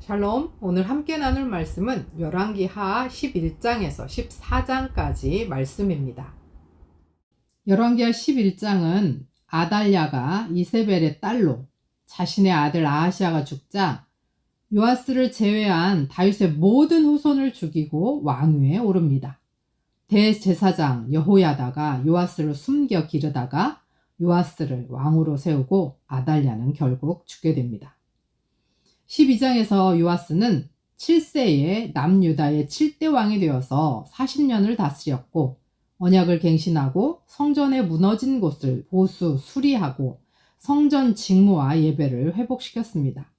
샬롬, 오늘 함께 나눌 말씀은 열왕기하 11장에서 14장까지 말씀입니다. 열왕기하 11장은 아달랴가 이세벨의 딸로 자신의 아들 아하시아가 죽자 요아스를 제외한 다윗의 모든 후손을 죽이고 왕위에 오릅니다. 대제사장 여호야다가 요아스를 숨겨 기르다가 요아스를 왕으로 세우고 아달랴는 결국 죽게 됩니다. 12장에서 요아스는 7세에 남유다의 7대 왕이 되어서 40년을 다스렸고 언약을 갱신하고 성전의 무너진 곳을 보수 수리하고 성전 직무와 예배를 회복시켰습니다.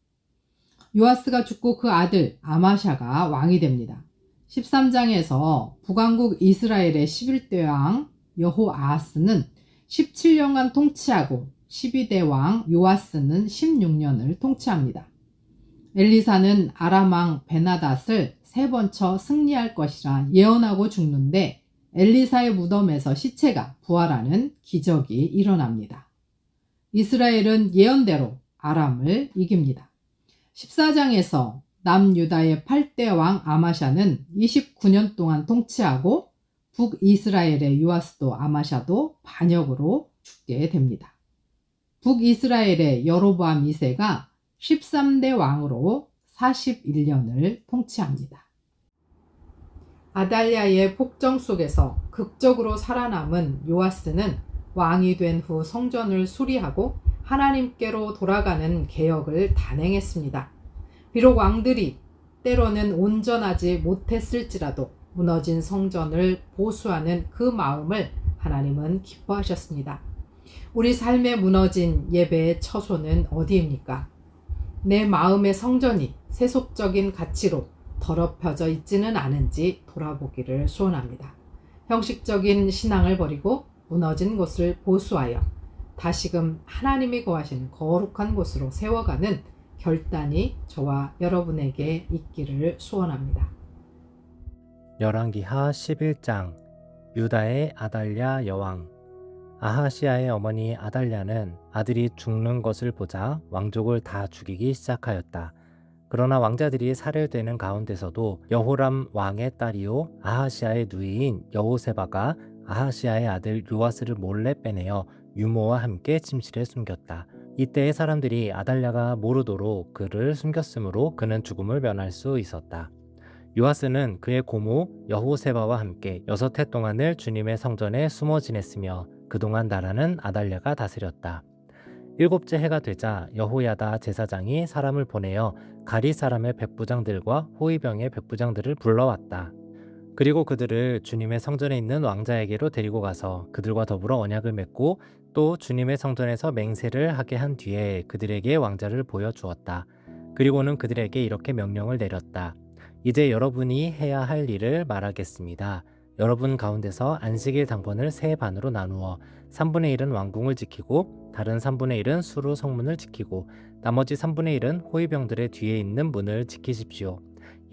요아스가 죽고 그 아들 아마샤가 왕이 됩니다. 13장에서 북왕국 이스라엘의 11대 왕 여호아하스는 17년간 통치하고 12대 왕 요아스는 16년을 통치합니다. 엘리사는 아람 왕 베나닷을 3번 쳐 승리할 것이라 예언하고 죽는데 엘리사의 무덤에서 시체가 부활하는 기적이 일어납니다. 이스라엘은 예언대로 아람을 이깁니다. 14장에서 남유다의 8대 왕 아마샤는 29년 동안 통치하고 북이스라엘의 요아스도 아마샤도 반역으로 죽게 됩니다. 북이스라엘의 여로보암 2세가 13대 왕으로 41년을 통치합니다. 아달랴의 폭정 속에서 극적으로 살아남은 요아스는 왕이 된 후 성전을 수리하고 하나님께로 돌아가는 개혁을 단행했습니다. 비록 왕들이 때로는 온전하지 못했을지라도 무너진 성전을 보수하는 그 마음을 하나님은 기뻐하셨습니다. 우리 삶에 무너진 예배의 처소는 어디입니까? 내 마음의 성전이 세속적인 가치로 더럽혀져 있지는 않은지 돌아보기를 소원합니다. 형식적인 신앙을 버리고 무너진 곳을 보수하여 다시금 하나님이 거하시는 거룩한 곳으로 세워가는 결단이 저와 여러분에게 있기를 소원합니다. 열왕기하 11장 유다의 아달랴 여왕. 아하시아의 어머니 아달랴는 아들이 죽는 것을 보자 왕족을 다 죽이기 시작하였다. 그러나 왕자들이 살해되는 가운데서도 여호람 왕의 딸이요 아하시아의 누이인 여호세바가 아하시아의 아들 요아스를 몰래 빼내어 유모와 함께 침실에 숨겼다. 이때의 사람들이 아달랴가 모르도록 그를 숨겼으므로 그는 죽음을 면할 수 있었다. 요아스는 그의 고모 여호세바와 함께 6해 동안을 주님의 성전에 숨어 지냈으며 그동안 나라는 아달랴가 다스렸다. 7째 해가 되자 여호야다 제사장이 사람을 보내어 가리 사람의 백부장들과 호위병의 백부장들을 불러왔다. 그리고 그들을 주님의 성전에 있는 왕자에게로 데리고 가서 그들과 더불어 언약을 맺고 또 주님의 성전에서 맹세를 하게 한 뒤에 그들에게 왕자를 보여주었다. 그리고는 그들에게 이렇게 명령을 내렸다. 이제 여러분이 해야 할 일을 말하겠습니다. 여러분 가운데서 안식일 당번을 세 반으로 나누어 3분의 1은 왕궁을 지키고 다른 3분의 1은 수루 성문을 지키고 나머지 3분의 1은 호위병들의 뒤에 있는 문을 지키십시오.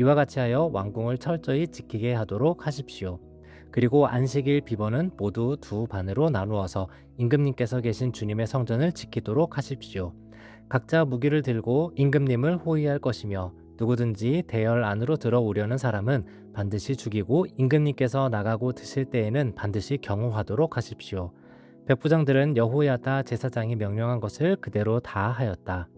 이와 같이 하여 왕궁을 철저히 지키게 하도록 하십시오. 그리고 안식일 비번은 모두 2반으로 나누어서 임금님께서 계신 주님의 성전을 지키도록 하십시오. 각자 무기를 들고 임금님을 호위할 것이며 누구든지 대열 안으로 들어오려는 사람은 반드시 죽이고 임금님께서 나가고 드실 때에는 반드시 경호하도록 하십시오. 백부장들은 여호야다 제사장이 명령한 것을 그대로 다 하였다.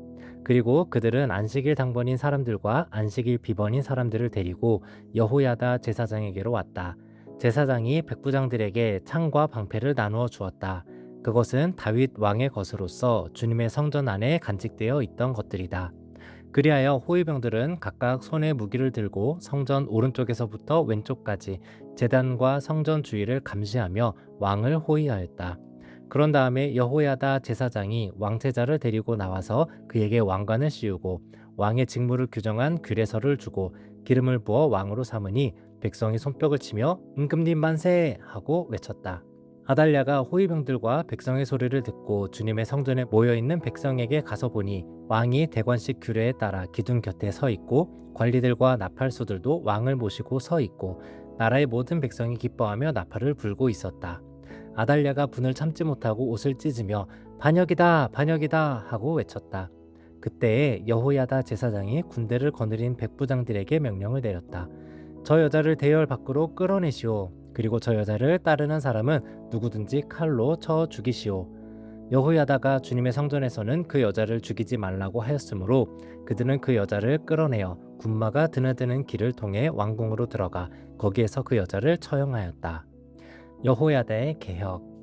그리고 그들은 안식일 당번인 사람들과 안식일 비번인 사람들을 데리고 여호야다 제사장에게로 왔다. 제사장이 백부장들에게 창과 방패를 나누어 주었다. 그것은 다윗 왕의 것으로서 주님의 성전 안에 간직되어 있던 것들이다. 그리하여 호위병들은 각각 손에 무기를 들고 성전 오른쪽에서부터 왼쪽까지 제단과 성전 주위를 감시하며 왕을 호위하였다. 그런 다음에 여호야다 제사장이 왕제자를 데리고 나와서 그에게 왕관을 씌우고 왕의 직무를 규정한 규례서를 주고 기름을 부어 왕으로 삼으니 백성이 손뼉을 치며 임금님 만세 하고 외쳤다. 아달랴가 호위병들과 백성의 소리를 듣고 주님의 성전에 모여있는 백성에게 가서 보니 왕이 대관식 규례에 따라 기둥 곁에 서 있고 관리들과 나팔수들도 왕을 모시고 서 있고 나라의 모든 백성이 기뻐하며 나팔을 불고 있었다. 아달랴가 분을 참지 못하고 옷을 찢으며 반역이다 반역이다 하고 외쳤다. 그때에 여호야다 제사장이 군대를 거느린 백부장들에게 명령을 내렸다. 저 여자를 대열 밖으로 끌어내시오. 그리고 저 여자를 따르는 사람은 누구든지 칼로 쳐 죽이시오. 여호야다가 주님의 성전에서는 그 여자를 죽이지 말라고 하였으므로 그들은 그 여자를 끌어내어 군마가 드나드는 길을 통해 왕궁으로 들어가 거기에서 그 여자를 처형하였다. 여호야다의 개혁.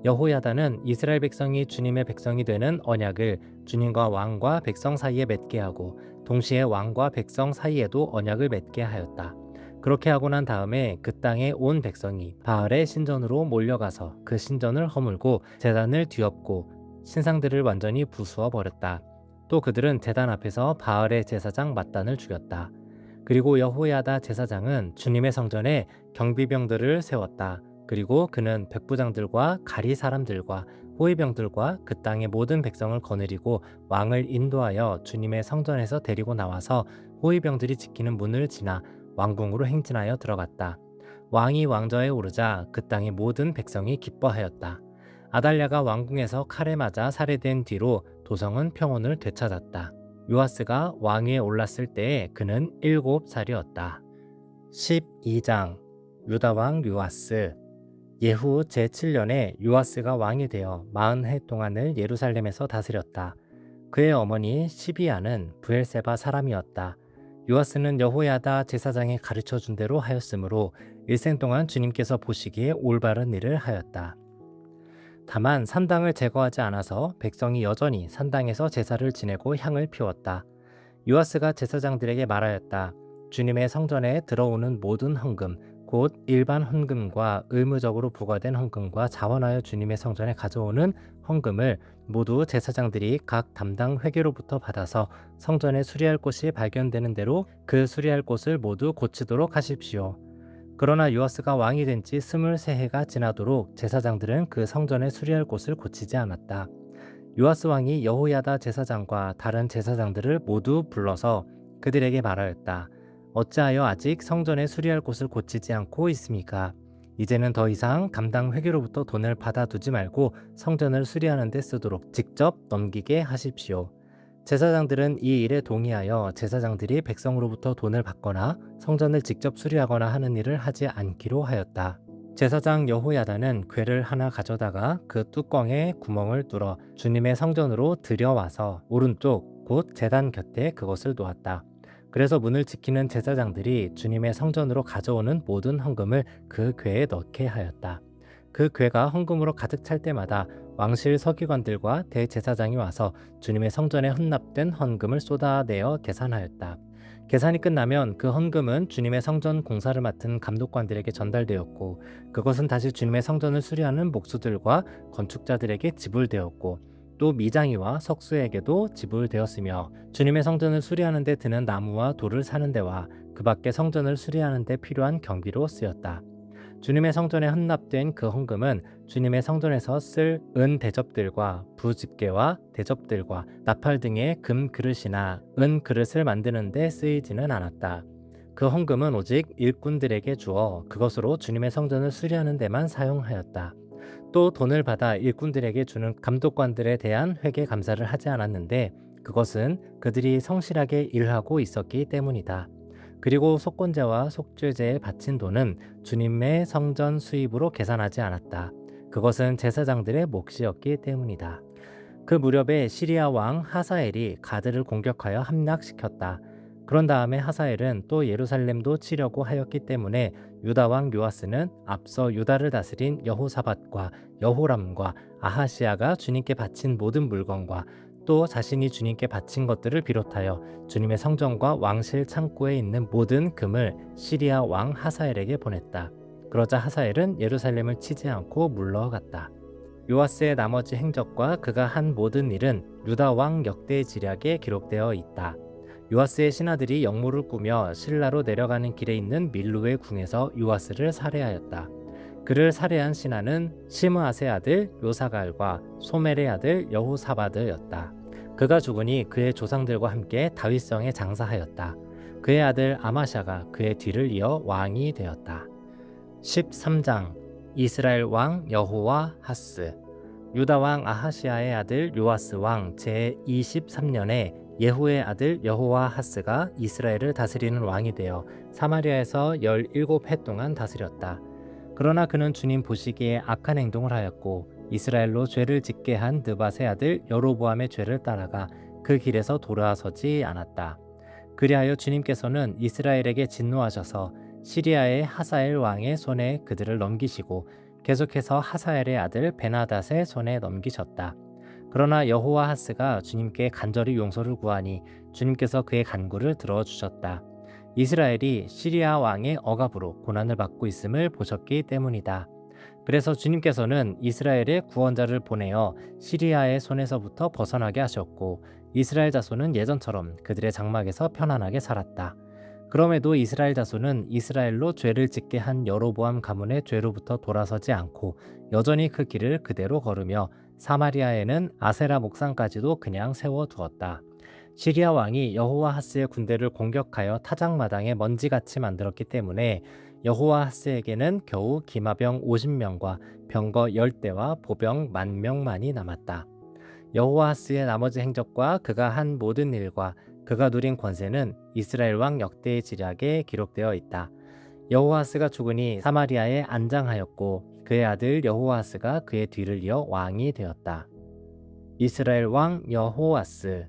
여호야다는 이스라엘 백성이 주님의 백성이 되는 언약을 주님과 왕과 백성 사이에 맺게 하고 동시에 왕과 백성 사이에도 언약을 맺게 하였다. 그렇게 하고 난 다음에 그 땅에 온 백성이 바알의 신전으로 몰려가서 그 신전을 허물고 제단을 뒤엎고 신상들을 완전히 부수어 버렸다. 또 그들은 제단 앞에서 바알의 제사장 맏단을 죽였다. 그리고 여호야다 제사장은 주님의 성전에 경비병들을 세웠다. 그리고 그는 백부장들과 가리 사람들과 호위병들과 그 땅의 모든 백성을 거느리고 왕을 인도하여 주님의 성전에서 데리고 나와서 호위병들이 지키는 문을 지나 왕궁으로 행진하여 들어갔다. 왕이 왕좌에 오르자 그 땅의 모든 백성이 기뻐하였다. 아달랴가 왕궁에서 칼에 맞아 살해된 뒤로 도성은 평온을 되찾았다. 요아스가 왕위에 올랐을 때에 그는 7살이었다. 12장 유다왕 요아스. 예후 제7년에 요아스가 왕이 되어 40해 동안을 예루살렘에서 다스렸다. 그의 어머니 시비아는 브엘세바 사람이었다. 요아스는 여호야다 제사장이 가르쳐 준 대로 하였으므로 일생 동안 주님께서 보시기에 올바른 일을 하였다. 다만 산당을 제거하지 않아서 백성이 여전히 산당에서 제사를 지내고 향을 피웠다. 요아스가 제사장들에게 말하였다. 주님의 성전에 들어오는 모든 헌금, 곧 일반 헌금과 의무적으로 부과된 헌금과 자원하여 주님의 성전에 가져오는 헌금을 모두 제사장들이 각 담당 회계로부터 받아서 성전에 수리할 곳이 발견되는 대로 그 수리할 곳을 모두 고치도록 하십시오. 그러나 요아스가 왕이 된 지 23해가 지나도록 제사장들은 그 성전에 수리할 곳을 고치지 않았다. 요아스 왕이 여호야다 제사장과 다른 제사장들을 모두 불러서 그들에게 말하였다. 어찌하여 아직 성전에 수리할 곳을 고치지 않고 있습니까? 이제는 더 이상 담당 회계로부터 돈을 받아두지 말고 성전을 수리하는 데 쓰도록 직접 넘기게 하십시오. 제사장들은 이 일에 동의하여 제사장들이 백성으로부터 돈을 받거나 성전을 직접 수리하거나 하는 일을 하지 않기로 하였다. 제사장 여호야다는 궤를 하나 가져다가 그 뚜껑에 구멍을 뚫어 주님의 성전으로 들여와서 오른쪽 곧 제단 곁에 그것을 놓았다. 그래서 문을 지키는 제사장들이 주님의 성전으로 가져오는 모든 헌금을 그 궤에 넣게 하였다. 그 궤가 헌금으로 가득 찰 때마다 왕실 서기관들과 대제사장이 와서 주님의 성전에 헌납된 헌금을 쏟아내어 계산하였다. 계산이 끝나면 그 헌금은 주님의 성전 공사를 맡은 감독관들에게 전달되었고 그것은 다시 주님의 성전을 수리하는 목수들과 건축자들에게 지불되었고 또 미장이와 석수에게도 지불되었으며 주님의 성전을 수리하는 데 드는 나무와 돌을 사는 데와 그 밖에 성전을 수리하는 데 필요한 경비로 쓰였다. 주님의 성전에 헌납된 그 헌금은 주님의 성전에서 쓸 은 대접들과 부집게와 대접들과 나팔 등의 금 그릇이나 은 그릇을 만드는 데 쓰이지는 않았다. 그 헌금은 오직 일꾼들에게 주어 그것으로 주님의 성전을 수리하는 데만 사용하였다. 또 돈을 받아 일꾼들에게 주는 감독관들에 대한 회계 감사를 하지 않았는데 그것은 그들이 성실하게 일하고 있었기 때문이다. 그리고 속건제와 속죄제에 바친 돈은 주님의 성전 수입으로 계산하지 않았다. 그것은 제사장들의 몫이었기 때문이다. 그 무렵에 시리아 왕 하사엘이 가드를 공격하여 함락시켰다. 그런 다음에 하사엘은 또 예루살렘도 치려고 하였기 때문에 유다 왕 요아스는 앞서 유다를 다스린 여호사밧과 여호람과 아하시아가 주님께 바친 모든 물건과 또 자신이 주님께 바친 것들을 비롯하여 주님의 성전과 왕실 창고에 있는 모든 금을 시리아 왕 하사엘에게 보냈다. 그러자 하사엘은 예루살렘을 치지 않고 물러갔다. 요아스의 나머지 행적과 그가 한 모든 일은 유다 왕 역대지략에 기록되어 있다. 요아스의 신하들이 역모를 꾸며 실라로 내려가는 길에 있는 밀로의 궁에서 요아스를 살해하였다. 그를 살해한 신하는 시므아세 아들 요사갈과 소멜의 아들 여호사바드였다. 그가 죽으니 그의 조상들과 함께 다윗성에 장사하였다. 그의 아들 아마샤가 그의 뒤를 이어 왕이 되었다. 13장 이스라엘 왕 여호와 하스. 유다 왕 아하시아의 아들 요아스 왕 제23년에 예후의 아들 여호와하스가 이스라엘을 다스리는 왕이 되어 사마리아에서 17해 동안 다스렸다. 그러나 그는 주님 보시기에 악한 행동을 하였고 이스라엘로 죄를 짓게 한 느밧의 아들 여로보암의 죄를 따라가 그 길에서 돌아서지 않았다. 그리하여 주님께서는 이스라엘에게 진노하셔서 시리아의 하사엘 왕의 손에 그들을 넘기시고 계속해서 하사엘의 아들 베나닷의 손에 넘기셨다. 그러나 여호와하스가 주님께 간절히 용서를 구하니 주님께서 그의 간구를 들어주셨다. 이스라엘이 시리아 왕의 억압으로 고난을 받고 있음을 보셨기 때문이다. 그래서 주님께서는 이스라엘의 구원자를 보내어 시리아의 손에서부터 벗어나게 하셨고 이스라엘 자손은 예전처럼 그들의 장막에서 편안하게 살았다. 그럼에도 이스라엘 자손은 이스라엘로 죄를 짓게 한 여로보암 가문의 죄로부터 돌아서지 않고 여전히 그 길을 그대로 걸으며 사마리아에는 아세라 목상까지도 그냥 세워두었다. 시리아 왕이 여호와하스의 군대를 공격하여 타작마당에 먼지같이 만들었기 때문에 여호와하스에게는 겨우 기마병 50명과 병거 10대와 보병 10,000명만이 남았다. 여호와하스의 나머지 행적과 그가 한 모든 일과 그가 누린 권세는 이스라엘 왕 역대의 지략에 기록되어 있다. 여호와하스가 죽으니 사마리아에 안장하였고 그의 아들 여호와하스가 그의 뒤를 이어 왕이 되었다. 이스라엘 왕 여호와스.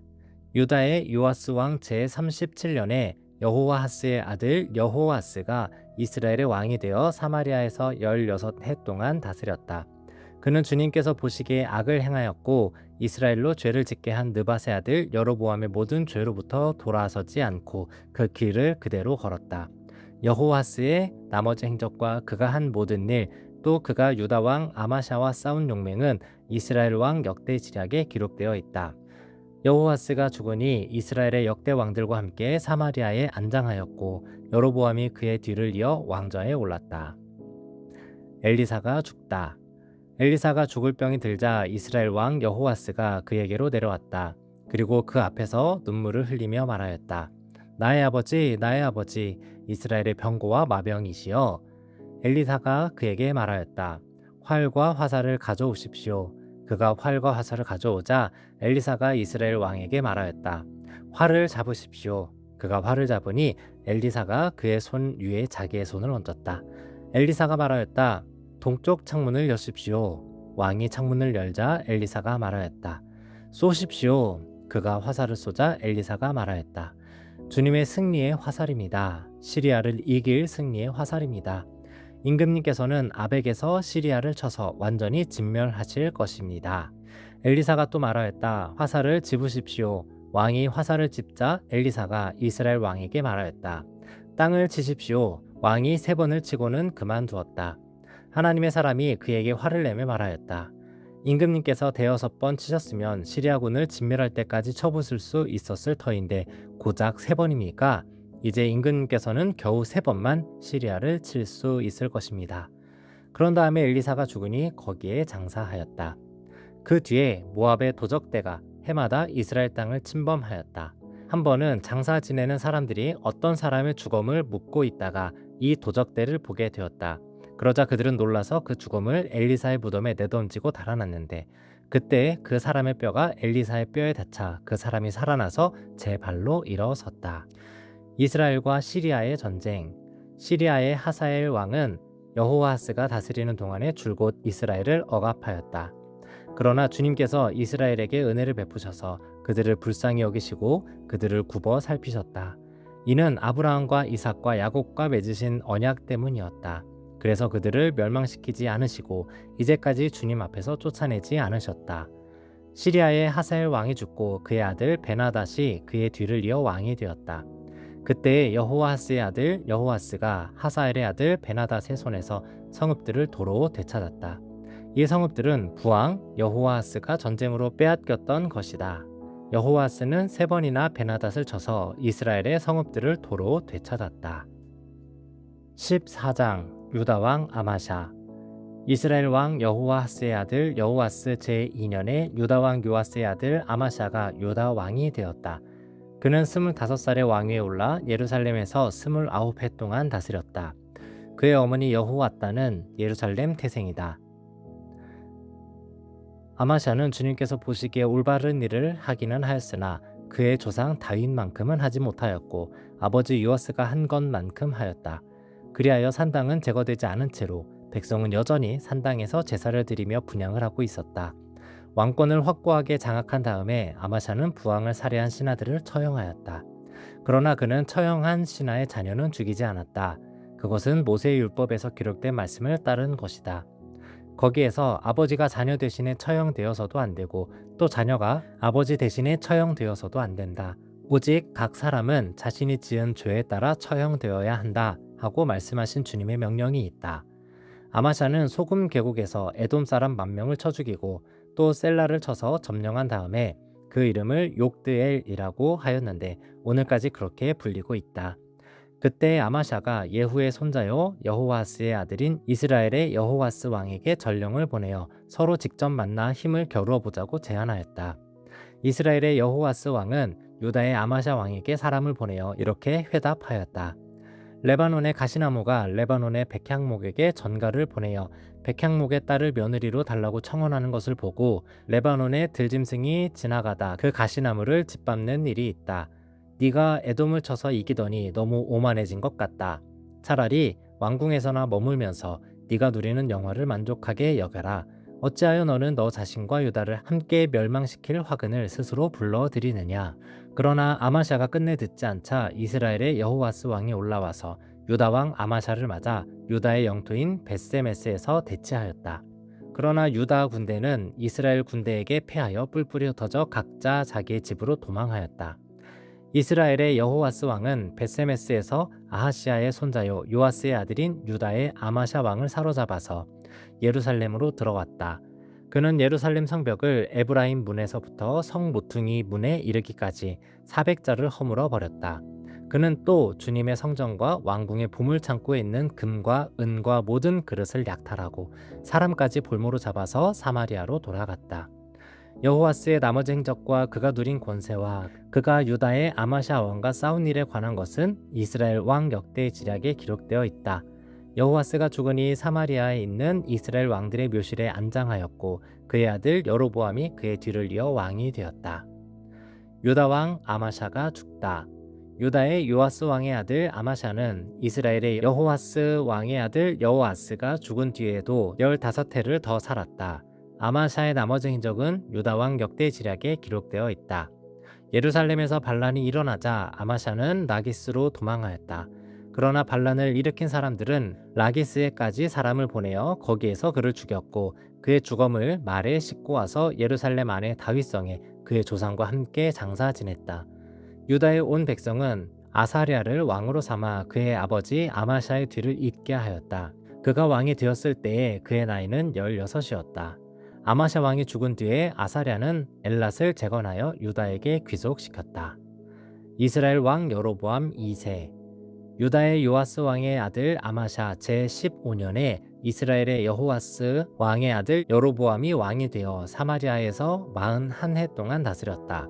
유다의 요아스 왕 제37년에 여호와하스의 아들 여호와스가 이스라엘의 왕이 되어 사마리아에서 16해 동안 다스렸다. 그는 주님께서 보시기에 악을 행하였고 이스라엘로 죄를 짓게 한 느밧의 아들 여로보암의 모든 죄로부터 돌아서지 않고 그 길을 그대로 걸었다. 여호와스의 나머지 행적과 그가 한 모든 일, 또 그가 유다 왕 아마샤와 싸운 용맹은 이스라엘 왕 역대 지략에 기록되어 있다. 여호와스가 죽으니 이스라엘의 역대 왕들과 함께 사마리아에 안장하였고 여로보암이 그의 뒤를 이어 왕좌에 올랐다. 엘리사가 죽다. 엘리사가 죽을 병이 들자 이스라엘 왕 여호와스가 그에게로 내려왔다. 그리고 그 앞에서 눈물을 흘리며 말하였다. 나의 아버지, 나의 아버지, 이스라엘의 병고와 마병이시여. 엘리사가 그에게 말하였다. 활과 화살을 가져오십시오. 그가 활과 화살을 가져오자 엘리사가 이스라엘 왕에게 말하였다. 활을 잡으십시오. 그가 활을 잡으니 엘리사가 그의 손 위에 자기의 손을 얹었다. 엘리사가 말하였다. 동쪽 창문을 여십시오. 왕이 창문을 열자 엘리사가 말하였다. 쏘십시오. 그가 화살을 쏘자 엘리사가 말하였다. 주님의 승리의 화살입니다. 시리아를 이길 승리의 화살입니다. 임금님께서는 아벡에서 시리아를 쳐서 완전히 진멸하실 것입니다. 엘리사가 또 말하였다. 화살을 집으십시오. 왕이 화살을 집자 엘리사가 이스라엘 왕에게 말하였다. 땅을 치십시오. 왕이 3번을 치고는 그만두었다. 하나님의 사람이 그에게 화를 내며 말하였다. 임금님께서 5번 치셨으면 시리아군을 진멸할 때까지 쳐부술 수 있었을 터인데 고작 3번입니까? 이제 임금님께서는 겨우 3번만 시리아를 칠 수 있을 것입니다. 그런 다음에 엘리사가 죽으니 거기에 장사하였다. 그 뒤에 모압의 도적대가 해마다 이스라엘 땅을 침범하였다. 한 번은 장사 지내는 사람들이 어떤 사람의 죽음을 묻고 있다가 이 도적대를 보게 되었다. 그러자 그들은 놀라서 그 죽음을 엘리사의 무덤에 내던지고 달아났는데 그때 그 사람의 뼈가 엘리사의 뼈에 닿자 그 사람이 살아나서 제 발로 일어섰다. 이스라엘과 시리아의 전쟁. 시리아의 하사엘 왕은 여호와하스가 다스리는 동안에 줄곧 이스라엘을 억압하였다. 그러나 주님께서 이스라엘에게 은혜를 베푸셔서 그들을 불쌍히 여기시고 그들을 굽어 살피셨다. 이는 아브라함과 이삭과 야곱과 맺으신 언약 때문이었다. 그래서 그들을 멸망시키지 않으시고 이제까지 주님 앞에서 쫓아내지 않으셨다. 시리아의 하사엘 왕이 죽고 그의 아들 베나닷이 그의 뒤를 이어 왕이 되었다. 그때 여호와하스의 아들 여호와스가 하사엘의 아들 베나닷의 손에서 성읍들을 도로 되찾았다. 이 성읍들은 부왕 여호와하스가 전쟁으로 빼앗겼던 것이다. 여호와스는 3번이나 베나닷을 쳐서 이스라엘의 성읍들을 도로 되찾았다. 14장 유다 왕 아마샤. 이스라엘 왕 여호와하스의 아들 여호와스 제2년에 유다 왕 요아스의 아들 아마샤가 유다 왕이 되었다. 그는 25살의 왕위에 올라 예루살렘에서 29해 동안 다스렸다. 그의 어머니 여호와따는 예루살렘 태생이다. 아마샤는 주님께서 보시기에 올바른 일을 하기는 하였으나 그의 조상 다윗만큼은 하지 못하였고 아버지 요아스가 한 것만큼 하였다. 그리하여 산당은 제거되지 않은 채로 백성은 여전히 산당에서 제사를 드리며 분향을 하고 있었다. 왕권을 확고하게 장악한 다음에 아마샤는 부왕을 살해한 신하들을 처형하였다. 그러나 그는 처형한 신하의 자녀는 죽이지 않았다. 그것은 모세의 율법에서 기록된 말씀을 따른 것이다. 거기에서 아버지가 자녀 대신에 처형되어서도 안 되고 또 자녀가 아버지 대신에 처형되어서도 안 된다. 오직 각 사람은 자신이 지은 죄에 따라 처형되어야 한다 하고 말씀하신 주님의 명령이 있다. 아마샤는 소금 계곡에서 에돔 사람 10,000명을 쳐 죽이고 또 셀라를 쳐서 점령한 다음에 그 이름을 욕드엘이라고 하였는데 오늘까지 그렇게 불리고 있다. 그때 아마샤가 예후의 손자요 여호와스의 아들인 이스라엘의 여호와스 왕에게 전령을 보내어 서로 직접 만나 힘을 겨루어 보자고 제안하였다. 이스라엘의 여호와스 왕은 유다의 아마샤 왕에게 사람을 보내어 이렇게 회답하였다. 레바논의 가시나무가 레바논의 백향목에게 전가를 보내어 백향목의 딸을 며느리로 달라고 청혼하는 것을 보고 레바논의 들짐승이 지나가다 그 가시나무를 짓밟는 일이 있다. 네가 에돔을 쳐서 이기더니 너무 오만해진 것 같다. 차라리 왕궁에서나 머물면서 네가 누리는 영화를 만족하게 여겨라. 어찌하여 너는 너 자신과 유다를 함께 멸망시킬 화근을 스스로 불러들이느냐. 그러나 아마샤가 끝내 듣지 않자 이스라엘의 여호와스 왕이 올라와서 유다 왕 아마샤를 맞아 유다의 영토인 벳세메스에서 대치하였다. 그러나 유다 군대는 이스라엘 군대에게 패하여 뿔뿔이 흩어져 각자 자기의 집으로 도망하였다. 이스라엘의 여호와스 왕은 벳세메스에서 아하시아의 손자요 요아스의 아들인 유다의 아마샤 왕을 사로잡아서 예루살렘으로 들어왔다. 그는 예루살렘 성벽을 에브라임 문에서부터 성 모퉁이 문에 이르기까지 400자를 허물어 버렸다. 그는 또 주님의 성전과 왕궁의 보물 창고에 있는 금과 은과 모든 그릇을 약탈하고 사람까지 볼모로 잡아서 사마리아로 돌아갔다. 여호와스의 나머지 행적과 그가 누린 권세와 그가 유다의 아마샤 왕과 싸운 일에 관한 것은 이스라엘 왕 역대 지략에 기록되어 있다. 여호와스가 죽으니 사마리아에 있는 이스라엘 왕들의 묘실에 안장하였고 그의 아들 여로보암이 그의 뒤를 이어 왕이 되었다. 유다 왕 아마샤가 죽다. 유다의 요아스 왕의 아들 아마샤는 이스라엘의 여호와스 왕의 아들 여호아스가 죽은 뒤에도 15해를 더 살았다. 아마샤의 나머지 행적은 유다 왕 역대 지략에 기록되어 있다. 예루살렘에서 반란이 일어나자 아마샤는 라기스로 도망하였다. 그러나 반란을 일으킨 사람들은 라기스에까지 사람을 보내어 거기에서 그를 죽였고 그의 주검을 말에 싣고 와서 예루살렘 안의 다윗성에 그의 조상과 함께 장사 지냈다. 유다의 온 백성은 아사랴를 왕으로 삼아 그의 아버지 아마샤의 뒤를 잇게 하였다. 그가 왕이 되었을 때에 그의 나이는 16이었다. 아마샤 왕이 죽은 뒤에 아사랴는 엘랏을 재건하여 유다에게 귀속시켰다. 이스라엘 왕 여로보암 2세. 유다의 요아스 왕의 아들 아마샤 제15년에 이스라엘의 여호와스 왕의 아들 여로보암이 왕이 되어 사마리아에서 41해 동안 다스렸다.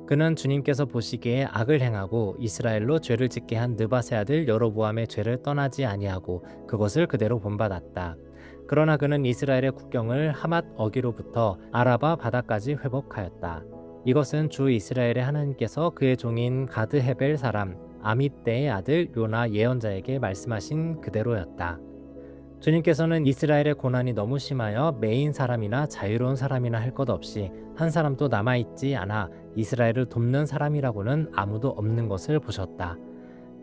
그는 주님께서 보시기에 악을 행하고 이스라엘로 죄를 짓게 한 느밧의 아들 여로보암의 죄를 떠나지 아니하고 그것을 그대로 본받았다. 그러나 그는 이스라엘의 국경을 하맛 어기로부터 아라바 바다까지 회복하였다. 이것은 주 이스라엘의 하나님께서 그의 종인 가드 헤벨 사람 아밋대의 아들 요나 예언자에게 말씀하신 그대로였다. 주님께서는 이스라엘의 고난이 너무 심하여 매인 사람이나 자유로운 사람이나 할 것 없이 한 사람도 남아있지 않아 이스라엘을 돕는 사람이라고는 아무도 없는 것을 보셨다.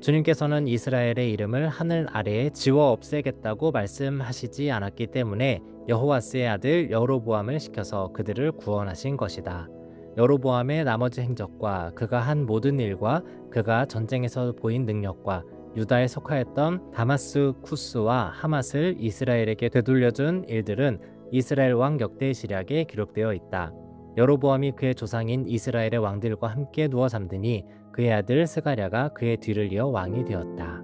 주님께서는 이스라엘의 이름을 하늘 아래에 지워 없애겠다고 말씀하시지 않았기 때문에 여호와스의 아들 여로보암을 시켜서 그들을 구원하신 것이다. 여로보암의 나머지 행적과 그가 한 모든 일과 그가 전쟁에서 보인 능력과 유다에 속하였던 다마스 쿠스와 하맛을 이스라엘에게 되돌려준 일들은 이스라엘 왕 역대 시략에 기록되어 있다. 여로보암이 그의 조상인 이스라엘의 왕들과 함께 누워 잠드니 그의 아들 스가랴가 그의 뒤를 이어 왕이 되었다.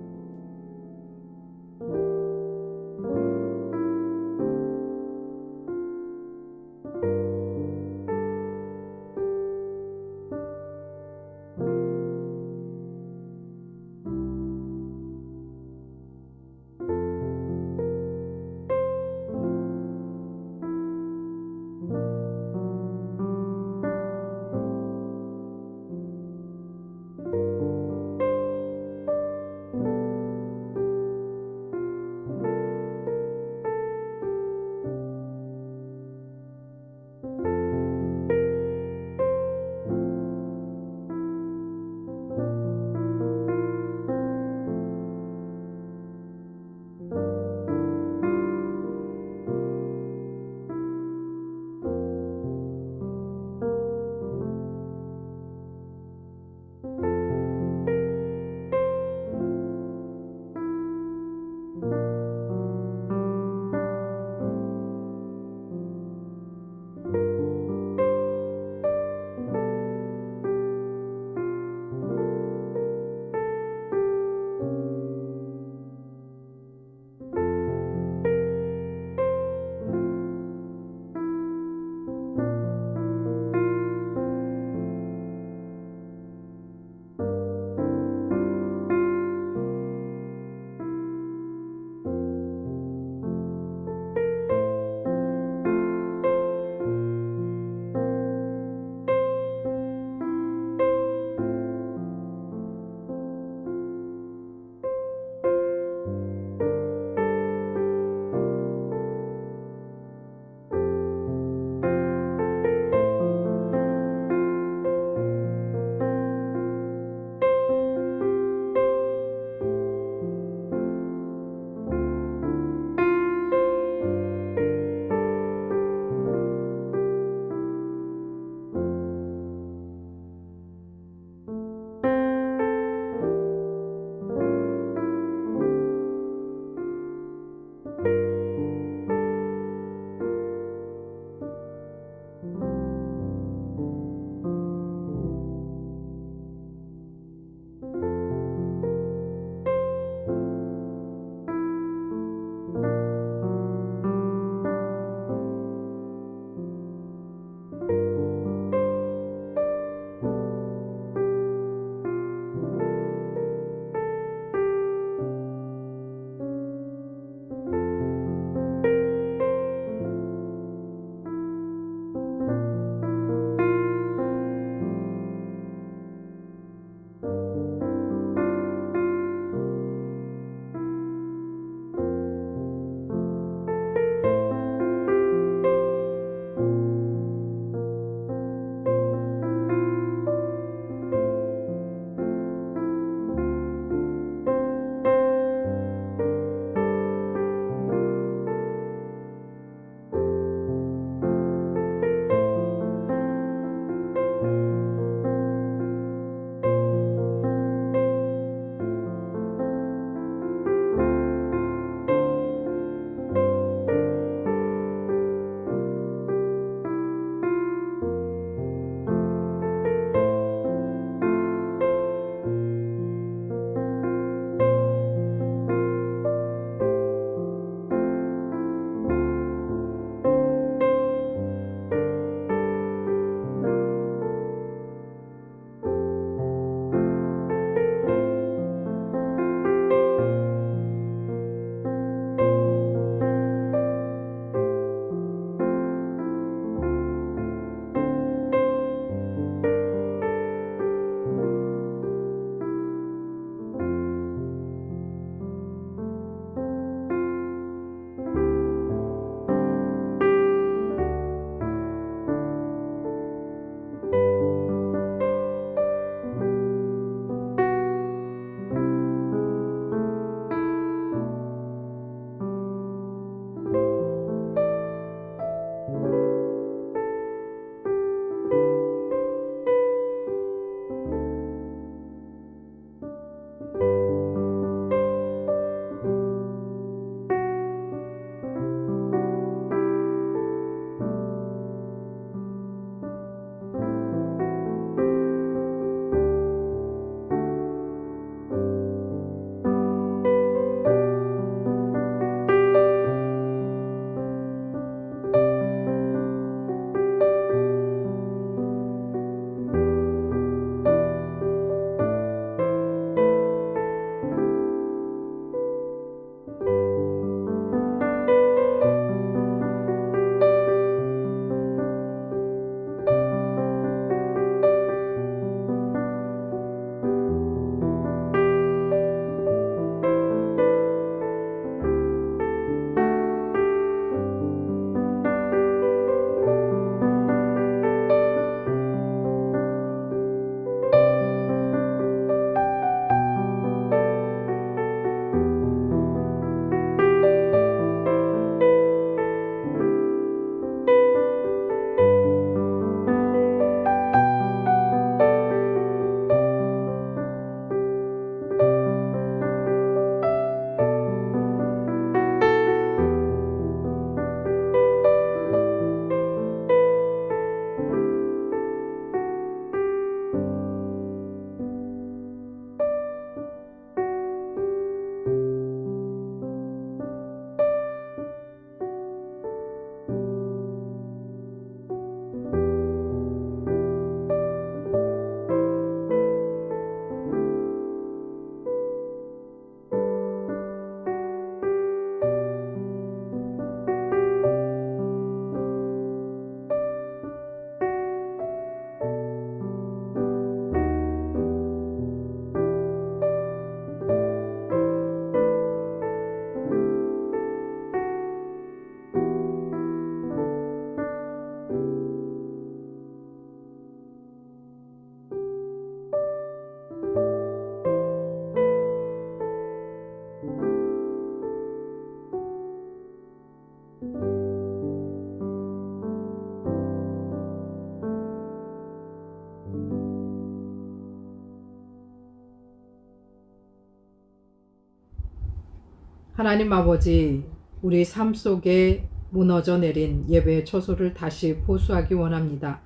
하나님 아버지, 우리 삶 속에 무너져 내린 예배의 처소를 다시 보수하기 원합니다.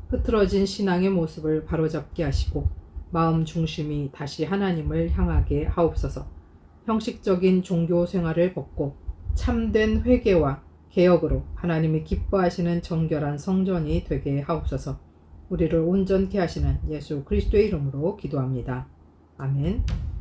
흐트러진 신앙의 모습을 바로잡게 하시고 마음 중심이 다시 하나님을 향하게 하옵소서. 형식적인 종교 생활을 벗고 참된 회개와 개혁으로 하나님이 기뻐하시는 정결한 성전이 되게 하옵소서. 우리를 온전케 하시는 예수 그리스도의 이름으로 기도합니다. 아멘.